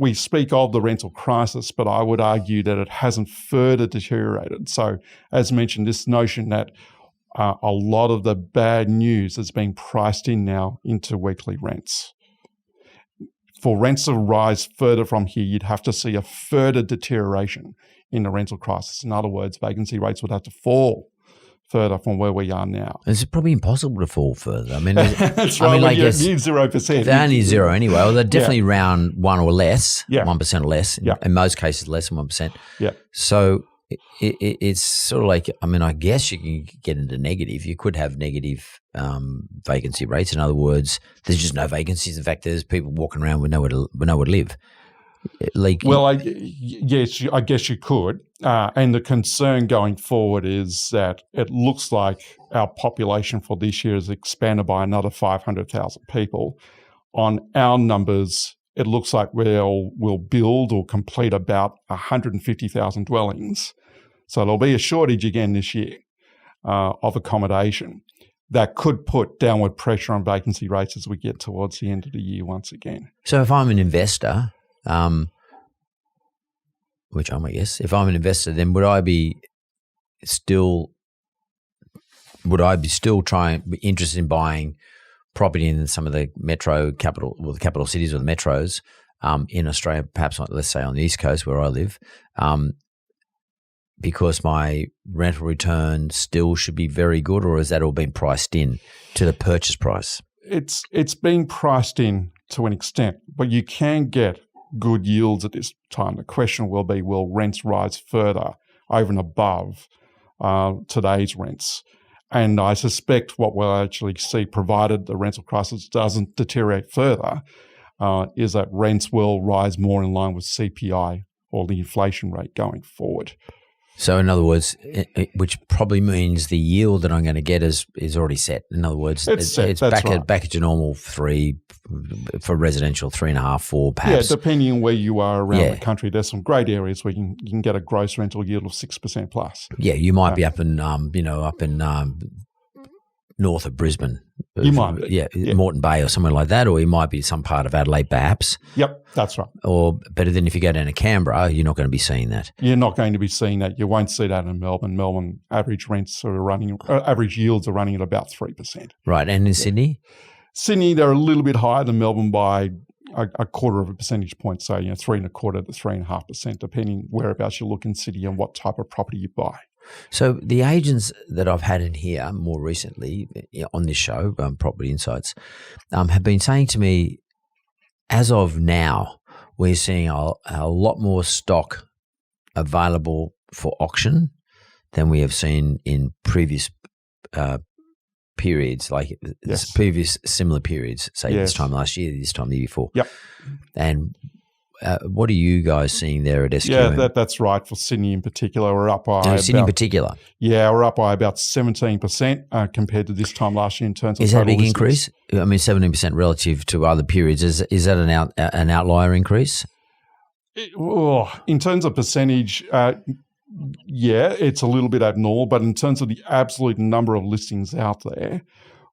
we speak of the rental crisis, but I would argue that it hasn't further deteriorated. So as mentioned, this notion that a lot of the bad news is being priced in now into weekly rents. For rents to rise further from here, you'd have to see a further deterioration in the rental crisis. In other words, vacancy rates would have to fall further from where we are now. It's probably impossible to fall further. I mean, that's right. I guess near 0%. They're only zero anyway. Well, they're definitely around 1 or less, 1% or less. Yeah. In most cases, less than 1%. Yeah. So it's sort of like, I mean, I guess you can get into negative. You could have negative vacancy rates. In other words, there's just no vacancies. In fact, there's people walking around with nowhere to live. Yes, I guess you could. And the concern going forward is that it looks like our population for this year is expanded by another 500,000 people. On our numbers, it looks like we'll build or complete about 150,000 dwellings. So there'll be a shortage again this year of accommodation that could put downward pressure on vacancy rates as we get towards the end of the year once again. So if I'm an investor, which I'm, I guess, if I'm an investor, then would I be still interested in buying property in some of the the capital cities or the metros in Australia, perhaps let's say on the East Coast where I live, because my rental return still should be very good, or has that all been priced in to the purchase price? It's been priced in to an extent, but you can get good yields at this time. The question will be, will rents rise further over and above today's rents? And I suspect what we'll actually see, provided the rental crisis doesn't deteriorate further, is that rents will rise more in line with CPI or the inflation rate going forward. So in other words, which probably means the yield that I'm going to get is already set. In other words, it's back at your normal 3 for residential, 3.5, 4 perhaps. Yeah, depending on where you are around the country. There's some great areas where you can get a gross rental yield of 6% plus. Yeah, you might be up in north of Brisbane. You might be. Yeah, Moreton Bay or somewhere like that, or you might be some part of Adelaide perhaps. Yep, that's right. But then if you go down to Canberra, you're not going to be seeing that. You're not going to be seeing that. You won't see that in Melbourne. Melbourne average average yields are running at about 3%. Right, and in Sydney? Sydney, they're a little bit higher than Melbourne by a quarter of a percentage point, so 3.25% to 3.5%, depending whereabouts you look in Sydney and what type of property you buy. So the agents that I've had in here more recently on this show, Property Insights, have been saying to me, as of now, we're seeing a lot more stock available for auction than we have seen in previous periods, like previous similar periods, say this time last year, this time the year before. Yep. And what are you guys seeing there at SQM? Yeah, that's right. For Sydney in particular, we're up by Sydney in particular? Yeah, we're up by about 17% compared to this time last year in terms of Is that a big listings. increase? I mean, 17% relative to other periods. Is that an outlier increase? In terms of percentage, it's a little bit abnormal, but in terms of the absolute number of listings out there,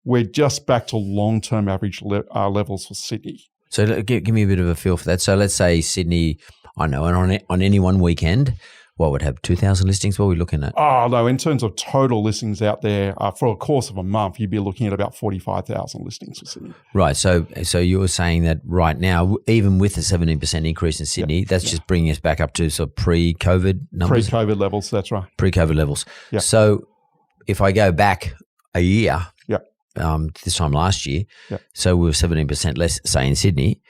we're just back to long-term average levels for Sydney. So give me a bit of a feel for that. So let's say Sydney, I know, and on any one weekend, what would have 2,000 listings? What are we looking at? Oh, no, in terms of total listings out there, for a course of a month, you'd be looking at about 45,000 listings for Sydney. Right. So you were saying that right now, even with the 17% increase in Sydney, that's just bringing us back up to sort of pre-COVID numbers? Pre-COVID levels, that's right. Pre-COVID levels. Yeah. So if I go back a year, this time last year, so we were 17% less, say in Sydney,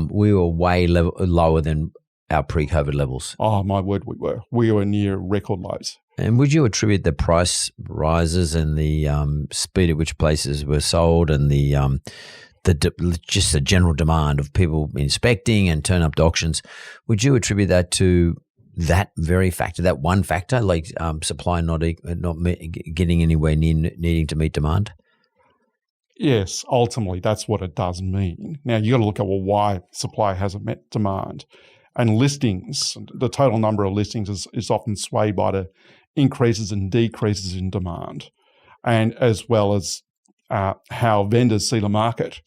we were way lower than our pre-COVID levels. Oh, my word, we were. We were near record lows. And would you attribute the price rises and the speed at which places were sold and just the general demand of people inspecting and turn up to auctions, would you attribute that to that very factor, that one factor, like supply not getting anywhere near needing to meet demand? Yes, ultimately that's what it does mean. Now you got to look at why supply hasn't met demand, and listings. The total number of listings is often swayed by the increases and decreases in demand, and as well as how vendors see the market.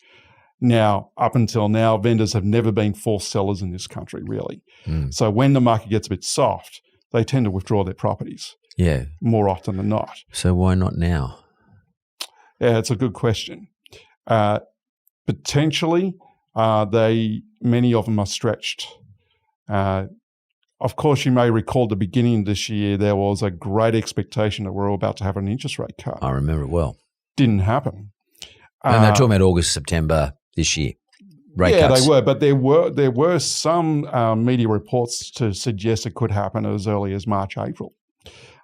Now, up until now, vendors have never been forced sellers in this country, really. So when the market gets a bit soft, they tend to withdraw their properties. Yeah. More often than not. So why not now? Yeah, it's a good question. Potentially, many of them are stretched. Of course, you may recall the beginning of this year, there was a great expectation that we're about to have an interest rate cut. I remember it well. Didn't happen. And they're talking about August, September this year. Rate cuts. They were, but there were some media reports to suggest it could happen as early as March, April.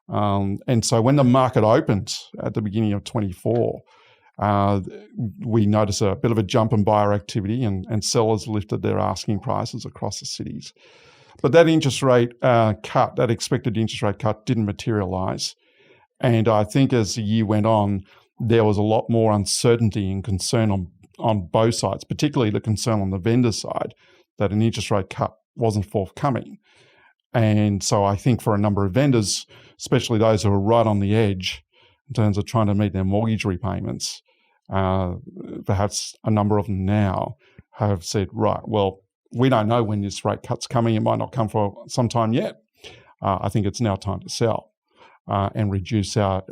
And so when the market opened at the beginning of 24, we noticed a bit of a jump in buyer activity and sellers lifted their asking prices across the cities. But that interest rate cut, that expected interest rate cut, didn't materialise. And I think as the year went on, there was a lot more uncertainty and concern on both sides, particularly the concern on the vendor side that an interest rate cut wasn't forthcoming. And so I think for a number of vendors, especially those who are right on the edge in terms of trying to meet their mortgage repayments, perhaps a number of them now have said, right, well, we don't know when this rate cut's coming. It might not come for some time yet. I think it's now time to sell and reduce our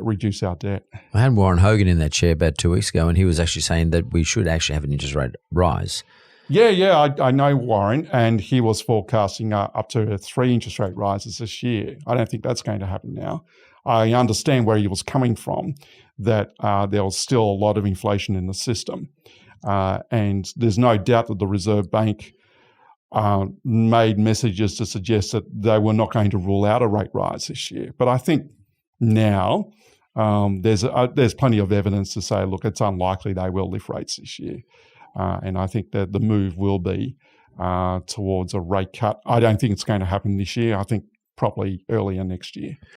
debt. I had Warren Hogan in that chair about 2 weeks ago, and he was actually saying that we should actually have an interest rate rise. Yeah, I know Warren, and he was forecasting up to 3 interest rate rises this year. I don't think that's going to happen now. I understand where he was coming from, that there was still a lot of inflation in the system. And there's no doubt that the Reserve Bank made messages to suggest that they were not going to rule out a rate rise this year. But I think now there's plenty of evidence to say, look, it's unlikely they will lift rates this year. And I think that the move will be towards a rate cut. I don't think it's going to happen this year. I think probably earlier next year.